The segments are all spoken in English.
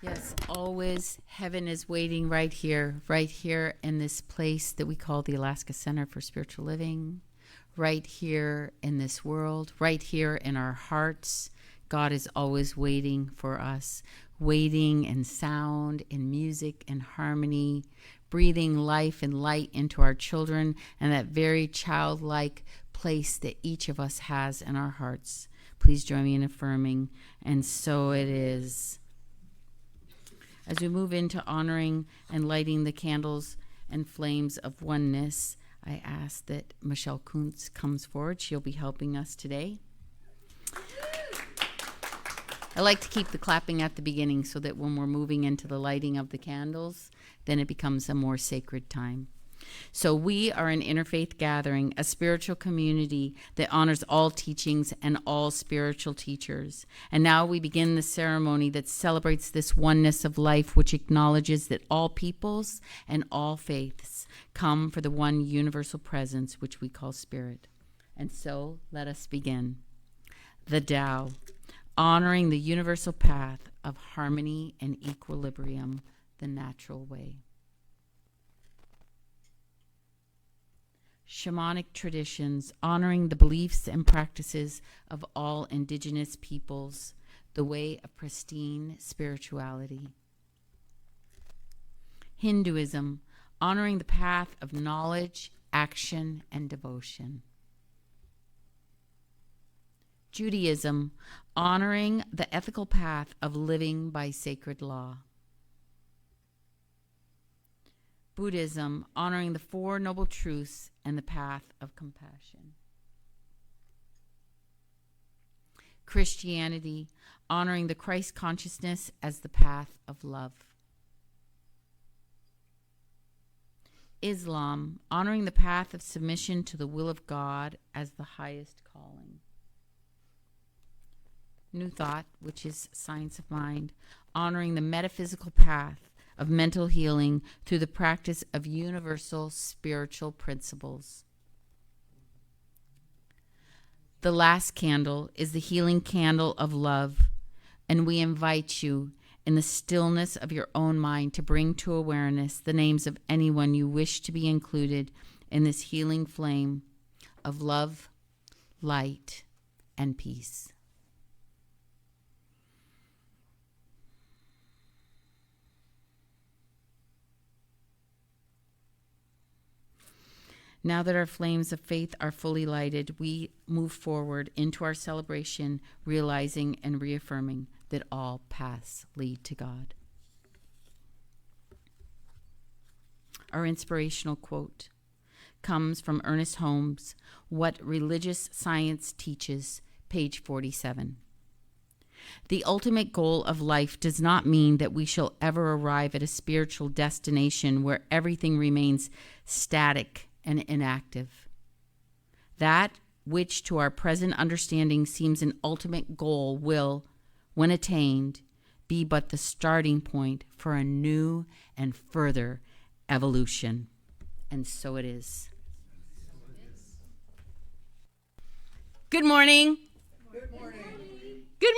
Yes, always heaven is waiting right here in this place that we call the Alaska Center for Spiritual Living, right here in this world, right here in our hearts. God is always waiting for us, waiting in sound, in music, in harmony, breathing life and light into our children and that very childlike place that each of us has in our hearts. Please join me in affirming, and so it is. As we move into honoring and lighting the candles and flames of oneness, I ask that Michelle Kuntz comes forward. She'll be helping us today. I like to keep the clapping at the beginning so that when we're moving into the lighting of the candles, then it becomes a more sacred time. So we are an interfaith gathering, a spiritual community that honors all teachings and all spiritual teachers. And now we begin the ceremony that celebrates this oneness of life, which acknowledges that all peoples and all faiths come for the one universal presence, which we call spirit. And so let us begin. The Tao, honoring the universal path of harmony and equilibrium, the natural way. Shamanic traditions, honoring the beliefs and practices of all indigenous peoples, the way of pristine spirituality. Hinduism, honoring the path of knowledge, action, and devotion. Judaism, honoring the ethical path of living by sacred law. Buddhism, honoring the Four Noble Truths and the path of compassion. Christianity, honoring the Christ consciousness as the path of love. Islam, honoring the path of submission to the will of God as the highest calling. New Thought, which is science of mind, honoring the metaphysical path of mental healing through the practice of universal spiritual principles. The last candle is the healing candle of love, and we invite you in the stillness of your own mind to bring to awareness the names of anyone you wish to be included in this healing flame of love, light, and peace. Now that our flames of faith are fully lighted, we move forward into our celebration, realizing and reaffirming that all paths lead to God. Our inspirational quote comes from Ernest Holmes' What Religious Science Teaches, page 47. The ultimate goal of life does not mean that we shall ever arrive at a spiritual destination where everything remains static and inactive. That which to our present understanding seems an ultimate goal will, when attained, be but the starting point for a new and further evolution. And so it is. Good morning. Good morning. Good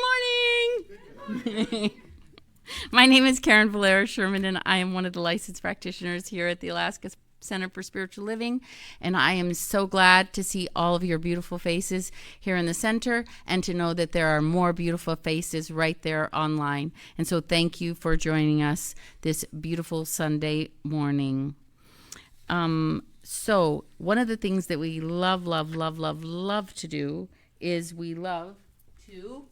morning. My name is Karen Valera Sherman, and I am one of the licensed practitioners here at the Alaska Center for Spiritual Living, and I am so glad to see all of your beautiful faces here in the center and to know that there are more beautiful faces right there online. And so thank you for joining us this beautiful Sunday morning. So one of the things that we love to do is we love to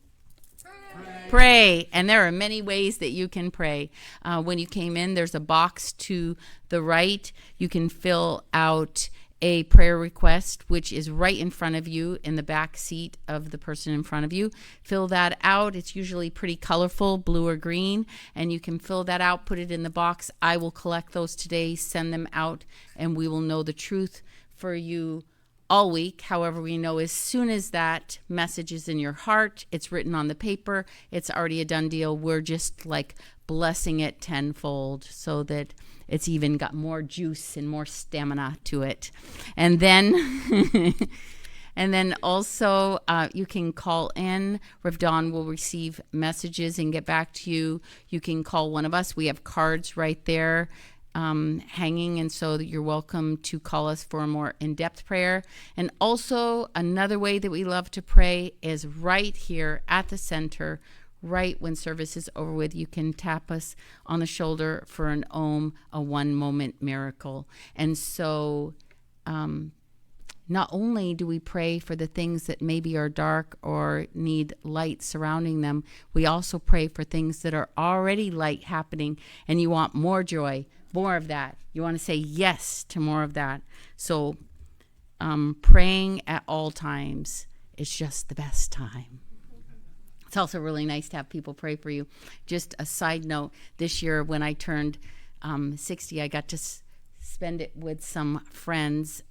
pray. And there are many ways that you can pray. When you came in, there's a box to the right. You can fill out a prayer request, which is right in front of you in the back seat of the person in front of you. Fill that out. It's usually pretty colorful, blue or green, and you can fill that out, put it in the box. I will collect those today, send them out, and we will know the truth for you all week. However, we know as soon as that message is in your heart, it's written on the paper, it's already a done deal. We're just like blessing it tenfold so that it's even got more juice and more stamina to it. And then And then also you can call in. Rev Dawn will receive messages and get back to you. You can call one of us. We have cards right there hanging, and so you're welcome to call us for a more in-depth prayer. And also another way that we love to pray is right here at the center. Right when service is over with, you can tap us on the shoulder for an Om, a one-moment miracle. And so not only do we pray for the things that maybe are dark or need light surrounding them, we also pray for things that are already light happening, and you want more joy, more of that. You want to say yes to more of that. So praying at all times is just the best time. It's also really nice to have people pray for you. Just a side note, this year when I turned 60, I got to spend it with some friends.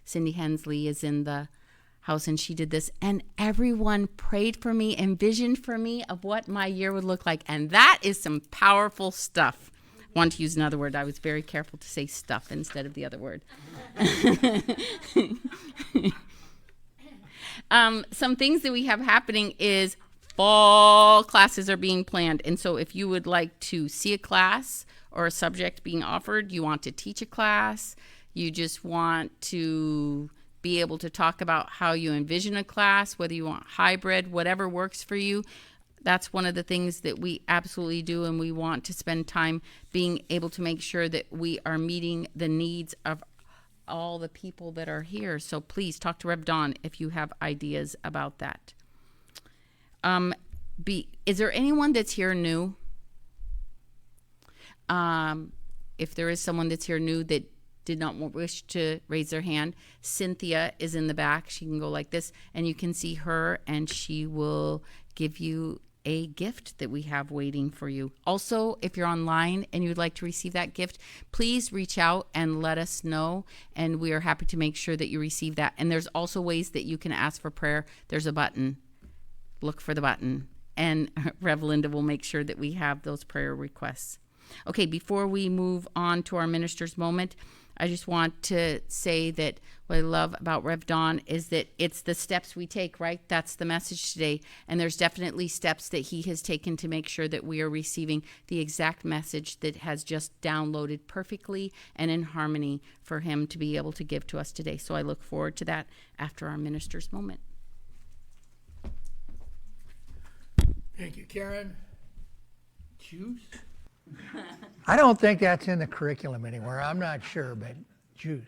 Cindy Hensley is in the house, and she did this, and everyone prayed for me, envisioned for me of what my year would look like, and that is some powerful stuff. I want to use another word. I was very careful to say stuff instead of the other word. Some things that we have happening is fall classes are being planned. And so if you would like to see a class or a subject being offered, you want to teach a class, you just want to be able to talk about how you envision a class, whether you want hybrid, whatever works for you, that's one of the things that we absolutely do. And we want to spend time being able to make sure that we are meeting the needs of all the people that are here. So please talk to Rev Dawn if you have ideas about that. Is there anyone that's here new? If there is someone that's here new that did not wish to raise their hand, Cynthia is in the back. She can go like this, and you can see her, and she will give you a gift that we have waiting for you. Also, if you're online and you'd like to receive that gift, please reach out and let us know, and we are happy to make sure that you receive that. And there's also ways that you can ask for prayer. There's a button. Look for the button, and Rev Linda will make sure that we have those prayer requests. Okay, before we move on to our minister's moment, I just want to say that what I love about Rev Dawn is that it's the steps we take, right? That's the message today. And there's definitely steps that he has taken to make sure that we are receiving the exact message that has just downloaded perfectly and in harmony for him to be able to give to us today. So I look forward to that after our minister's moment. Thank you, Karen. Juice? I don't think that's in the curriculum anywhere. I'm not sure, but juice.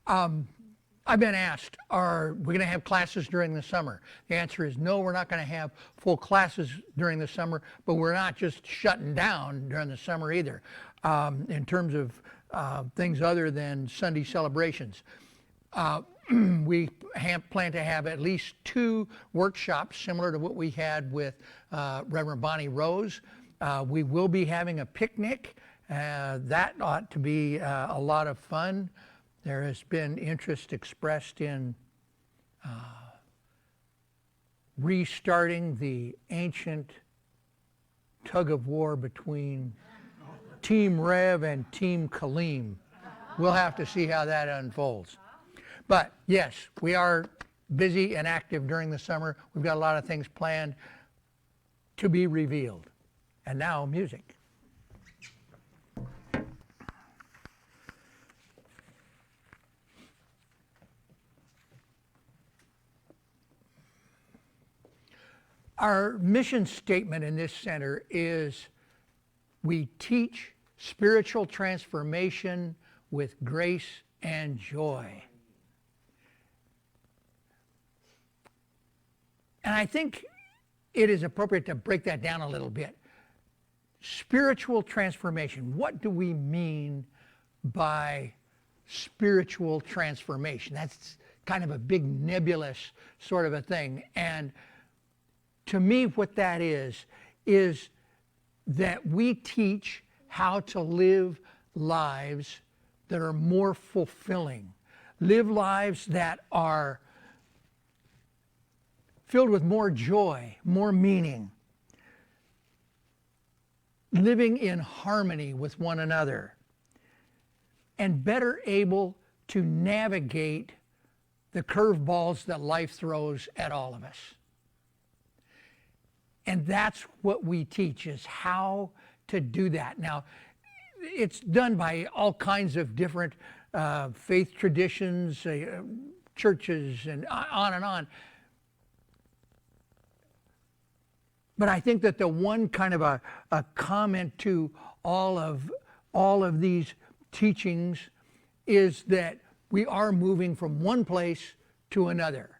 I've been asked, are we going to have classes during the summer? The answer is no, we're not going to have full classes during the summer, but we're not just shutting down during the summer either, in terms of things other than Sunday celebrations. We plan to have at least 2 workshops similar to what we had with Reverend Bonnie Rose. We will be having a picnic. That ought to be a lot of fun. There has been interest expressed in restarting the ancient tug of war between Team Rev and Team Kaleem. We'll have to see how that unfolds. But yes, we are busy and active during the summer. We've got a lot of things planned to be revealed. And now, music. Our mission statement in this center is we teach spiritual transformation with grace and joy. And I think it is appropriate to break that down a little bit. Spiritual transformation. What do we mean by spiritual transformation? That's kind of a big nebulous sort of a thing. And to me, what that is that we teach how to live lives that are more fulfilling. Live lives that are filled with more joy, more meaning. Living in harmony with one another. And better able to navigate the curveballs that life throws at all of us. And that's what we teach, is how to do that. Now, it's done by all kinds of different faith traditions, churches, and on and on. But I think that the one kind of a comment to all of these teachings is that we are moving from one place to another.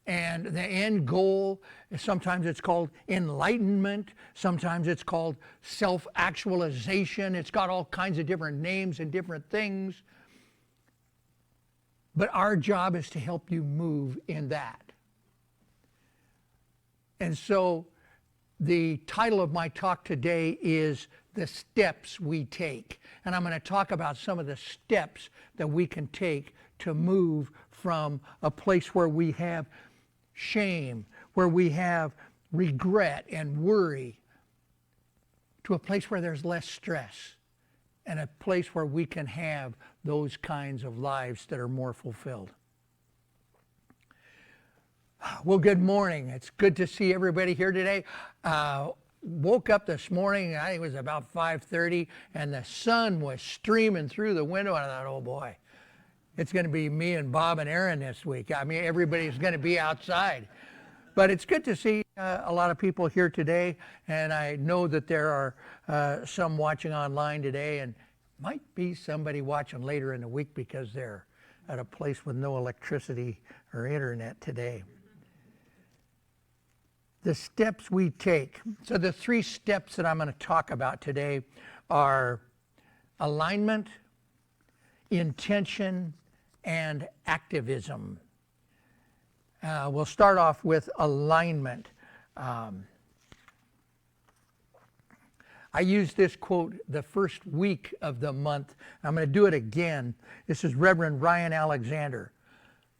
And the end goal, sometimes it's called enlightenment, sometimes it's called self-actualization. It's got all kinds of different names and different things. But our job is to help you move in that. And so the title of my talk today is The Steps We Take. And I'm going to talk about some of the steps that we can take to move from a place where we have shame, where we have regret and worry, to a place where there's less stress, and a place where we can have those kinds of lives that are more fulfilled. Well, good morning. It's good to see everybody here today. Woke up this morning, I think it was about 5:30, and the sun was streaming through the window, and I thought, oh boy, it's going to be me and Bob and Aaron this week. I mean, everybody's going to be outside. But it's good to see a lot of people here today, and I know that there are some watching online today, and might be somebody watching later in the week because they're at a place with no electricity or internet today. The steps we take. So the 3 steps that I'm going to talk about today are alignment, intention, and activism. We'll start off with alignment. I used this quote the first week of the month. I'm going to do it again. This is Reverend Ryan Alexander.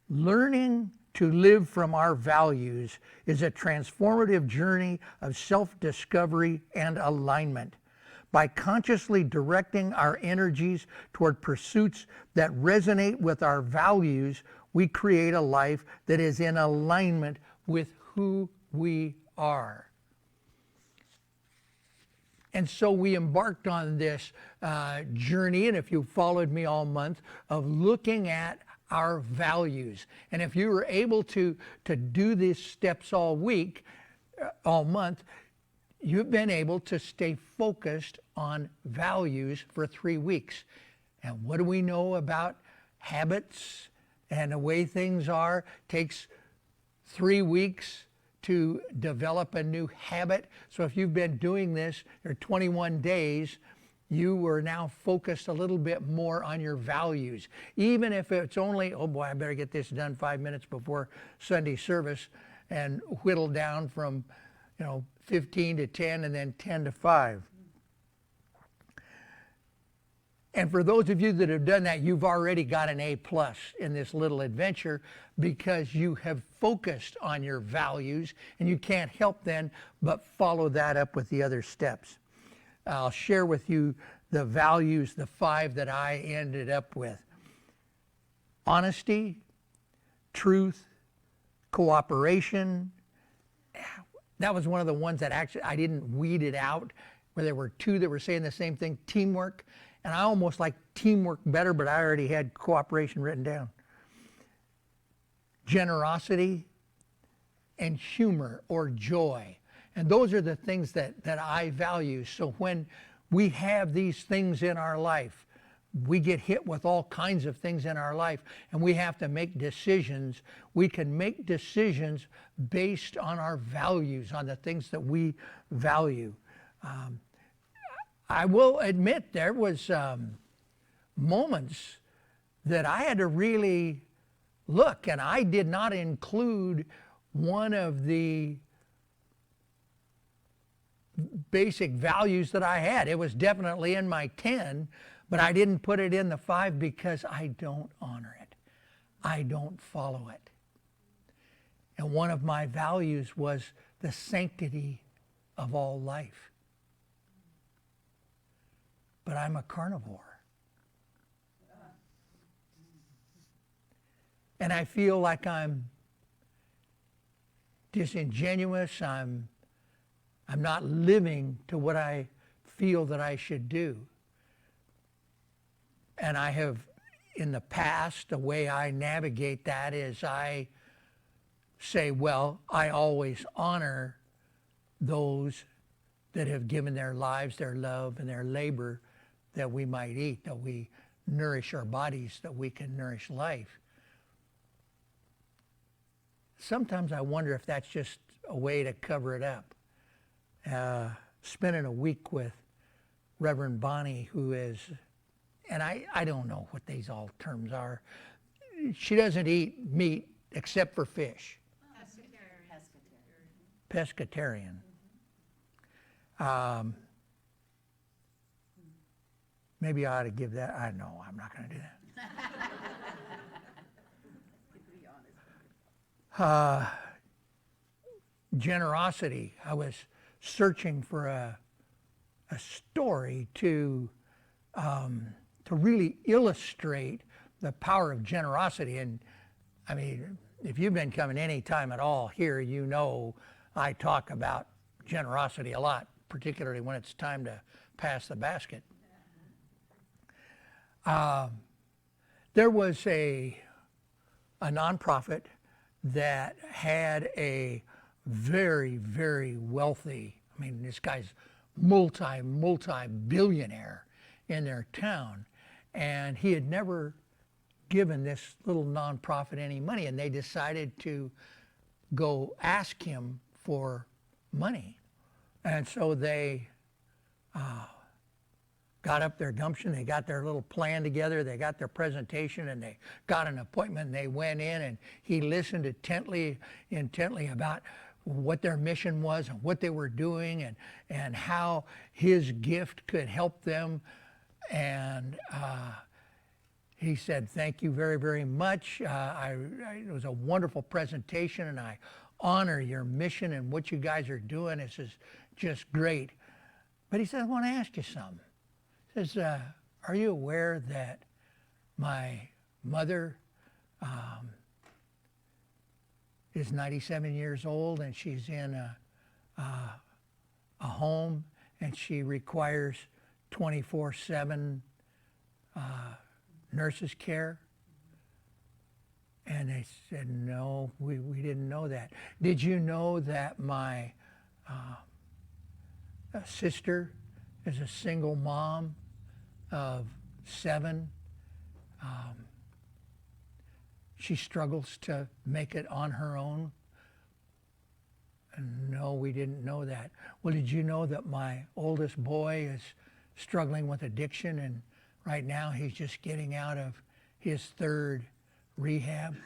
Learning to live from our values is a transformative journey of self-discovery and alignment. By consciously directing our energies toward pursuits that resonate with our values, we create a life that is in alignment with who we are. And so we embarked on this journey, and if you followed me all month, of looking at our values. And if you were able to do these steps all week, all month, you've been able to stay focused on values for 3 weeks. And what do we know about habits and the way things are? Takes 3 weeks to develop a new habit. So if you've been doing this for 21 days, you are now focused a little bit more on your values. Even if it's only, oh boy, I better get this done 5 minutes before Sunday service, and whittle down from 15 to 10 and then 10 to 5. And for those of you that have done that, you've already got an A+ in this little adventure, because you have focused on your values, and you can't help then but follow that up with the other steps. I'll share with you the values, the 5 that I ended up with. Honesty, truth, cooperation. That was one of the ones that actually I didn't weed it out, where there were 2 that were saying the same thing. Teamwork. And I almost like teamwork better, but I already had cooperation written down. Generosity and humor or joy. And those are the things that I value. So when we have these things in our life, we get hit with all kinds of things in our life, and we have to make decisions. We can make decisions based on our values, on the things that we value. I will admit there was moments that I had to really look, and I did not include one of the basic values that I had. It was definitely in my 10, but I didn't put it in the 5 because I don't honor it. I don't follow it. And one of my values was the sanctity of all life. But I'm a carnivore. and I feel like I'm disingenuous. I'm not living to what I feel that I should do. And I have, in the past, the way I navigate that is I say, well, I always honor those that have given their lives, their love, and their labor that we might eat, that we nourish our bodies, that we can nourish life. Sometimes I wonder if that's just a way to cover it up. Spending a week with Reverend Bonnie, who is, and I don't know what these all terms are. She doesn't eat meat except for fish. Pescatarian. Maybe I ought to give that. I know I'm not going to do that. Generosity. I was searching for a story to really illustrate the power of generosity. And I mean, if you've been coming any time at all here, you know I talk about generosity a lot, particularly when it's time to pass the basket. There was a nonprofit that had a very, very wealthy, I mean, this guy's multi-billionaire in their town, and he had never given this little nonprofit any money, and they decided to go ask him for money. And so they got up their gumption, they got their little plan together, they got their presentation, and they got an appointment, and they went in, and he listened intently about what their mission was and what they were doing and how his gift could help them. And he said, thank you very, very much. It was a wonderful presentation, and I honor your mission and what you guys are doing. This is just great. But he said, I want to ask you something. He says, are you aware that my mother is 97 years old, and she's in a home, and she requires 24/7 nurses care? And they said, no, we didn't know that. Did you know that my sister is a single mom of 7? She struggles to make it on her own. And no, we didn't know that. Well, did you know that my oldest boy is struggling with addiction, and right now he's just getting out of his 3rd rehab?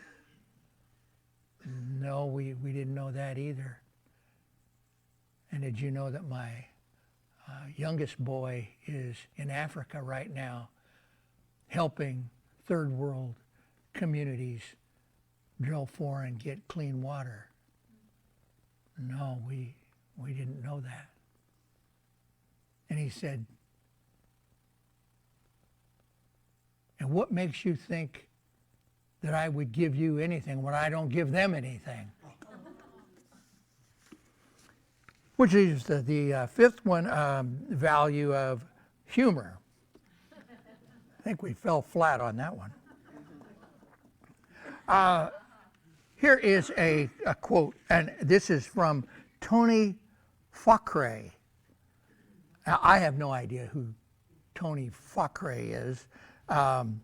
No, we didn't know that either. And did you know that my youngest boy is in Africa right now helping 3rd world communities drill for and get clean water? No, we didn't know that. And he said, and what makes you think that I would give you anything when I don't give them anything? Which is the 5th one, value of humor. I think we fell flat on that one. Here is a quote, and this is from Tony Faucret. Now, I have no idea who Tony Faucret is. And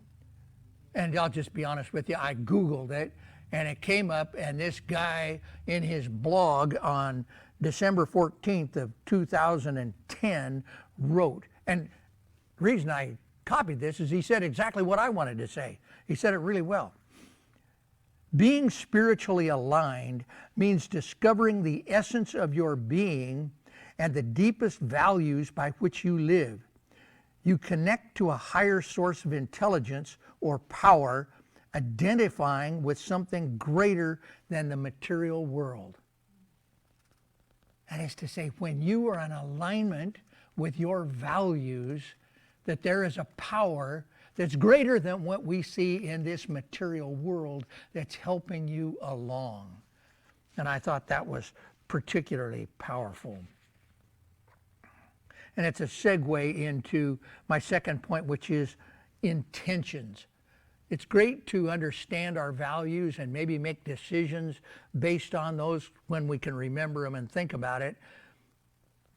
I'll just be honest with you, I Googled it, and it came up, and this guy in his blog on December 14th of 2010 wrote, and the reason I copied this is he said exactly what I wanted to say. He said it really well. Being spiritually aligned means discovering the essence of your being and the deepest values by which you live. You connect to a higher source of intelligence or power, identifying with something greater than the material world. That is to say, when you are in alignment with your values, that there is a power that's greater than what we see in this material world that's helping you along. And I thought that was particularly powerful. And it's a segue into my second point, which is intentions. It's great to understand our values and maybe make decisions based on those when we can remember them and think about it.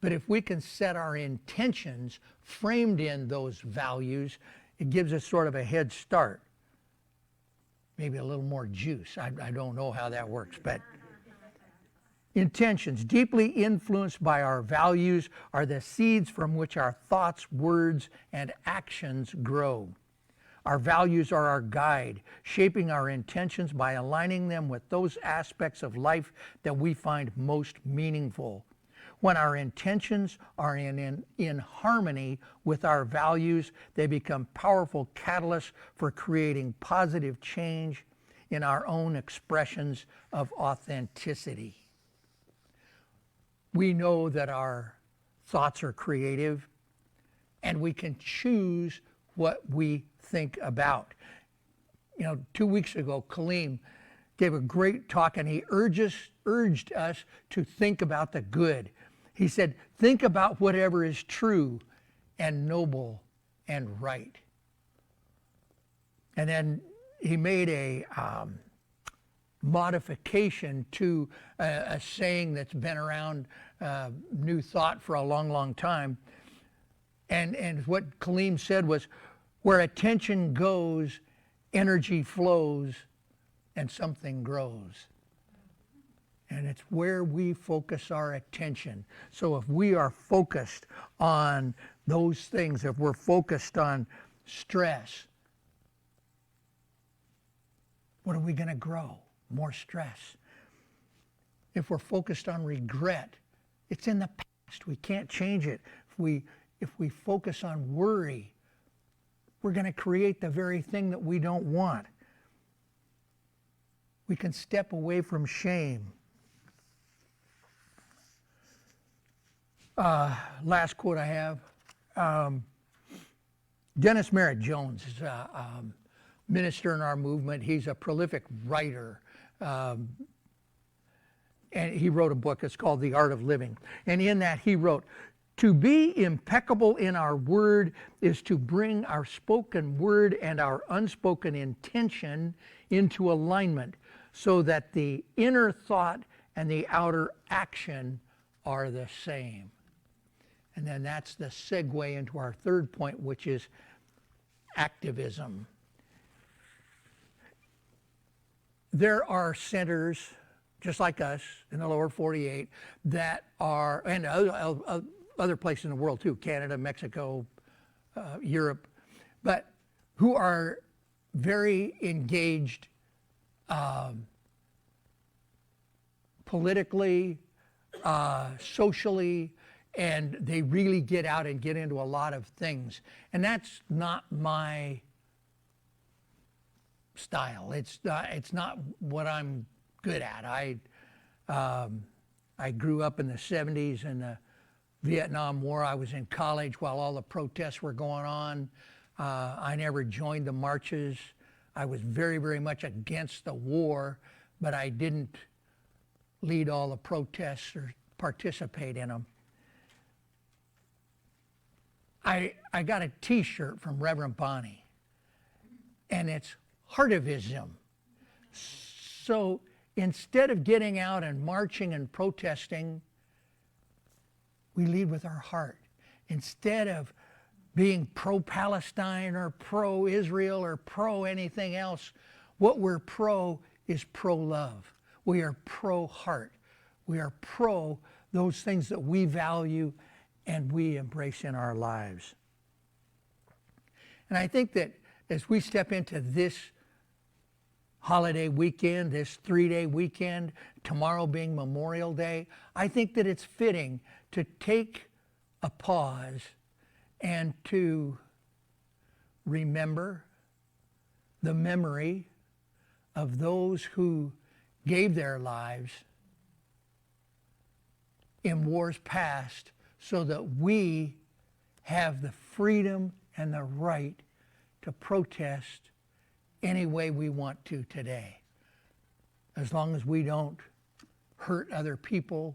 But if we can set our intentions framed in those values, it gives us sort of a head start. Maybe a little more juice. I don't know how that works, but intentions, deeply influenced by our values, are the seeds from which our thoughts, words, and actions grow. Our values are our guide, shaping our intentions by aligning them with those aspects of life that we find most meaningful. When our intentions are in harmony with our values, they become powerful catalysts for creating positive change in our own expressions of authenticity. We know that our thoughts are creative, and we can choose what we think about. 2 weeks ago, Kaleem gave a great talk, and he urged us to think about the good. He said, think about whatever is true and noble and right. And then he made a modification to a saying that's been around New Thought for a long, long time. And what Kaleem said was, where attention goes, energy flows, and something grows. And it's where we focus our attention. So if we are focused on those things, if we're focused on stress, what are we going to grow? More stress. If we're focused on regret, it's in the past. We can't change it. If we focus on worry, we're going to create the very thing that we don't want. We can step away from shame. Last quote I have. Dennis Merritt Jones is a minister in our movement. He's a prolific writer. And he wrote a book. It's called The Art of Living. And in that he wrote, to be impeccable in our word is to bring our spoken word and our unspoken intention into alignment so that the inner thought and the outer action are the same. And then that's the segue into our third point, which is activism. There are centers, just like us, in the lower 48, that are, and other places in the world too, Canada, Mexico, Europe, but who are very engaged politically, socially, and they really get out and get into a lot of things. And that's not my style. It's not what I'm good at. I grew up in the 70s in the Vietnam War. I was in college while all the protests were going on. I never joined the marches. I was very, very much against the war, but I didn't lead all the protests or participate in them. I got a t-shirt from Reverend Bonnie, and it's heartivism. So instead of getting out and marching and protesting, we lead with our heart. Instead of being pro-Palestine or pro-Israel or pro-anything else, what we're pro is pro-love. We are pro-heart. We are pro those things that we value and we embrace in our lives. And I think that as we step into this holiday weekend, this 3-day weekend, tomorrow being Memorial Day, I think that it's fitting to take a pause and to remember the memory of those who gave their lives in wars past so that we have the freedom and the right to protest any way we want to today. As long as we don't hurt other people,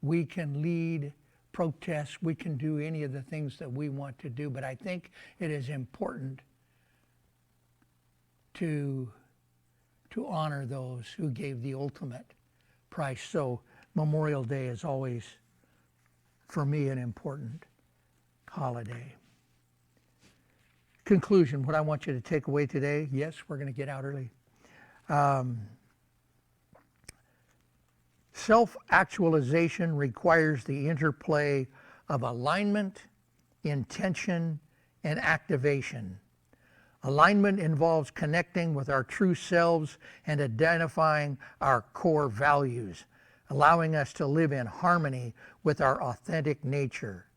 we can lead protests, we can do any of the things that we want to do. But I think it is important to honor those who gave the ultimate price. So Memorial Day is always, for me, an important holiday. Conclusion, what I want you to take away today, yes, we're going to get out early. Self-actualization requires the interplay of alignment, intention, and activation. Alignment involves connecting with our true selves and identifying our core values, allowing us to live in harmony with our authentic nature.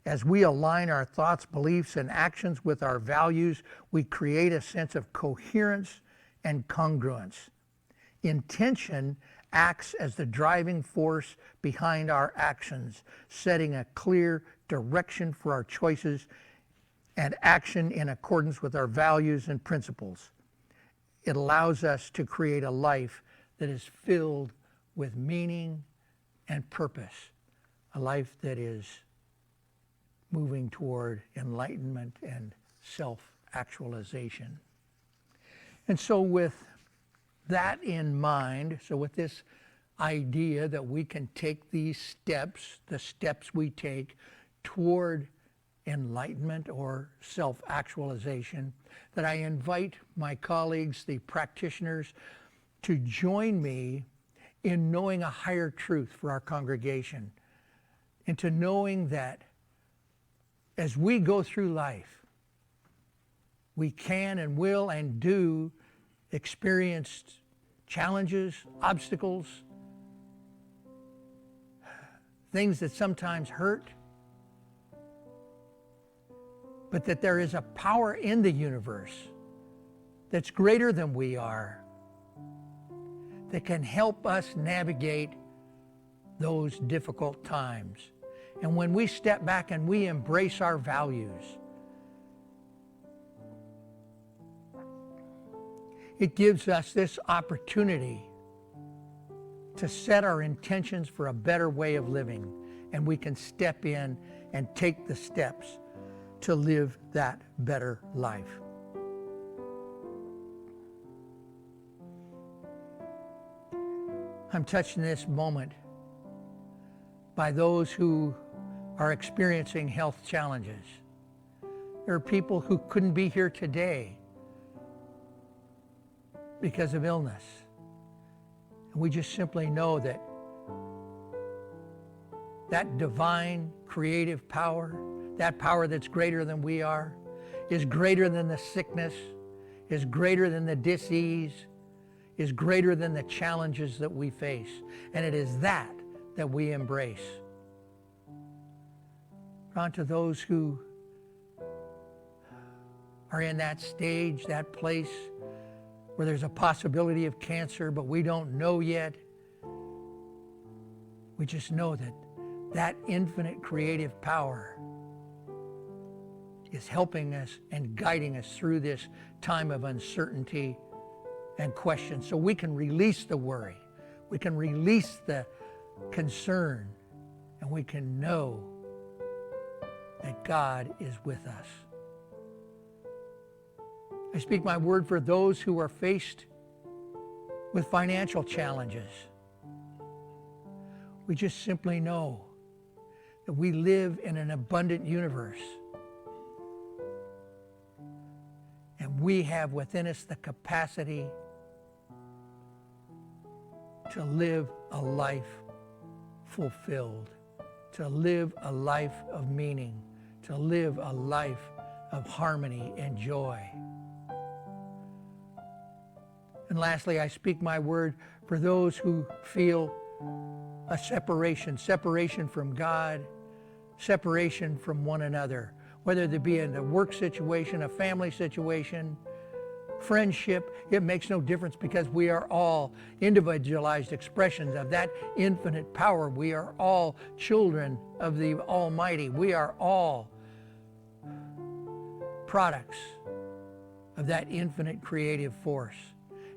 As we align our thoughts, beliefs, and actions with our values, we create a sense of coherence and congruence. Intention acts as the driving force behind our actions, setting a clear direction for our choices and action in accordance with our values and principles. It allows us to create a life that is filled with meaning and purpose, a life that is moving toward enlightenment and self-actualization. And so with that in mind, so with this idea that we can take these steps, the steps we take toward enlightenment or self-actualization, that I invite my colleagues, the practitioners, to join me in knowing a higher truth for our congregation, into knowing that as we go through life, we can and will and do experience challenges, obstacles, things that sometimes hurt, but that there is a power in the universe that's greater than we are, that can help us navigate those difficult times. And when we step back and we embrace our values, it gives us this opportunity to set our intentions for a better way of living, and we can step in and take the steps to live that better life. I'm touched in this moment by those who are experiencing health challenges. There are people who couldn't be here today because of illness. And we just simply know that that divine creative power, that power that's greater than we are, is greater than the sickness, is greater than the disease, is greater than the challenges that we face. And it is that we embrace. On to those who are in that stage, that place where there's a possibility of cancer, but we don't know yet. We just know that that infinite creative power is helping us and guiding us through this time of uncertainty and question. So we can release the worry, we can release the concern, and we can know that God is with us. I speak my word for those who are faced with financial challenges. We just simply know that we live in an abundant universe. And we have within us the capacity to live a life fulfilled, to live a life of meaning, to live a life of harmony and joy. And lastly, I speak my word for those who feel a separation from God, separation from one another, whether it be in a work situation, a family situation, friendship. It makes no difference, because we are all individualized expressions of that infinite power. We are all children of the Almighty. We are all products of that infinite creative force.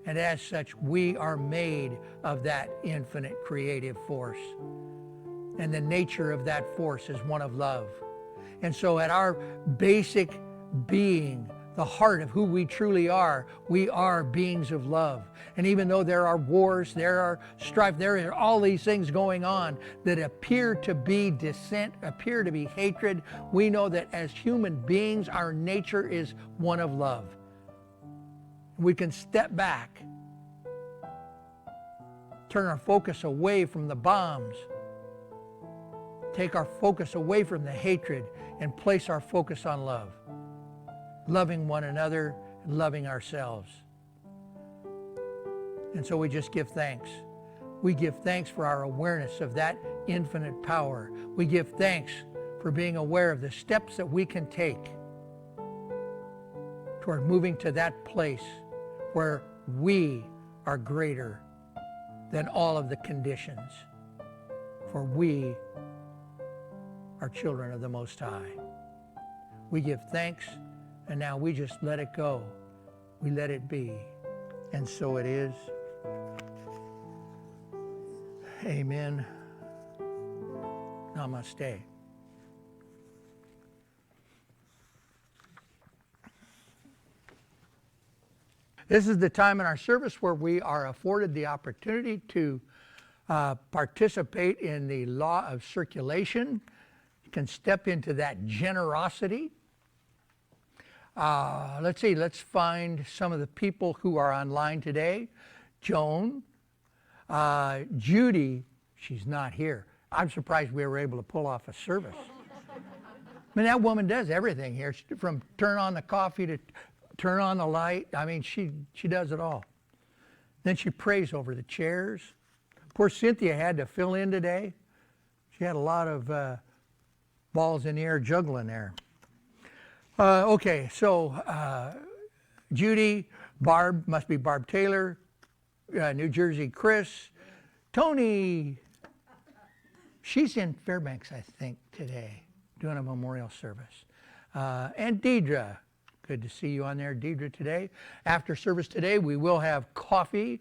And as such, we are made of that infinite creative force. And the nature of that force is one of love. And so at our basic being, the heart of who we truly are, we are beings of love. And even though there are wars, there are strife, there are all these things going on that appear to be dissent, appear to be hatred, we know that as human beings, our nature is one of love. We can step back, turn our focus away from the bombs, take our focus away from the hatred, and place our focus on love. Loving one another, and loving ourselves. And so we just give thanks. We give thanks for our awareness of that infinite power. We give thanks for being aware of the steps that we can take toward moving to that place where we are greater than all of the conditions. For we are children of the Most High. We give thanks, and now we just let it go. We let it be. And so it is. Amen. Namaste. This is the time in our service where we are afforded the opportunity to participate in the law of circulation. You can step into that generosity. Let's see, let's find some of the people who are online today. Joan, Judy, she's not here. I'm surprised we were able to pull off a service. I mean, that woman does everything here, from turn on the coffee to turn on the light. I mean, she does it all. Then she prays over the chairs. Poor Cynthia had to fill in today. She had a lot of balls in the air juggling there. Okay, so Judy, Barb, must be Barb Taylor, New Jersey Chris, Tony, she's in Fairbanks, I think, today, doing a memorial service. And Deidre, good to see you on there, Deidre, today. After service today, we will have coffee.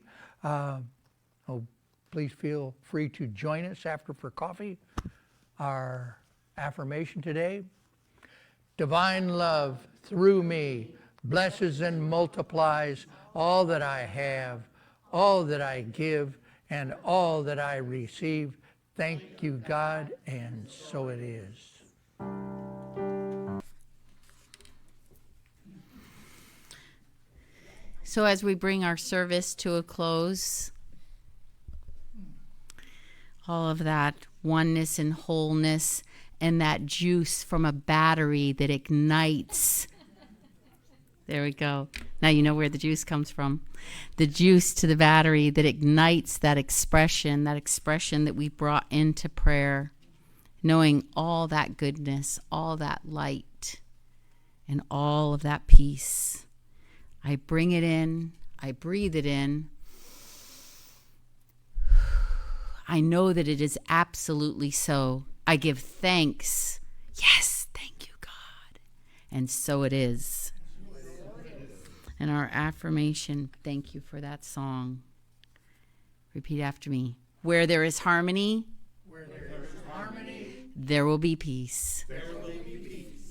Please feel free to join us after for coffee. Our affirmation today: divine love through me blesses and multiplies all that I have, all that I give, and all that I receive. Thank you, God, and so it is. So as we bring our service to a close, all of that oneness and wholeness and that juice from a battery that ignites. There we go. Now you know where the juice comes from. The juice to the battery that ignites that expression that we brought into prayer, knowing all that goodness, all that light, and all of that peace. I bring it in. I breathe it in. I know that it is absolutely so. I give thanks. Yes, thank you, God. And so it is. And our affirmation, thank you for that song. Repeat after me. Where there is harmony, there will be peace.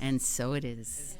And so it is.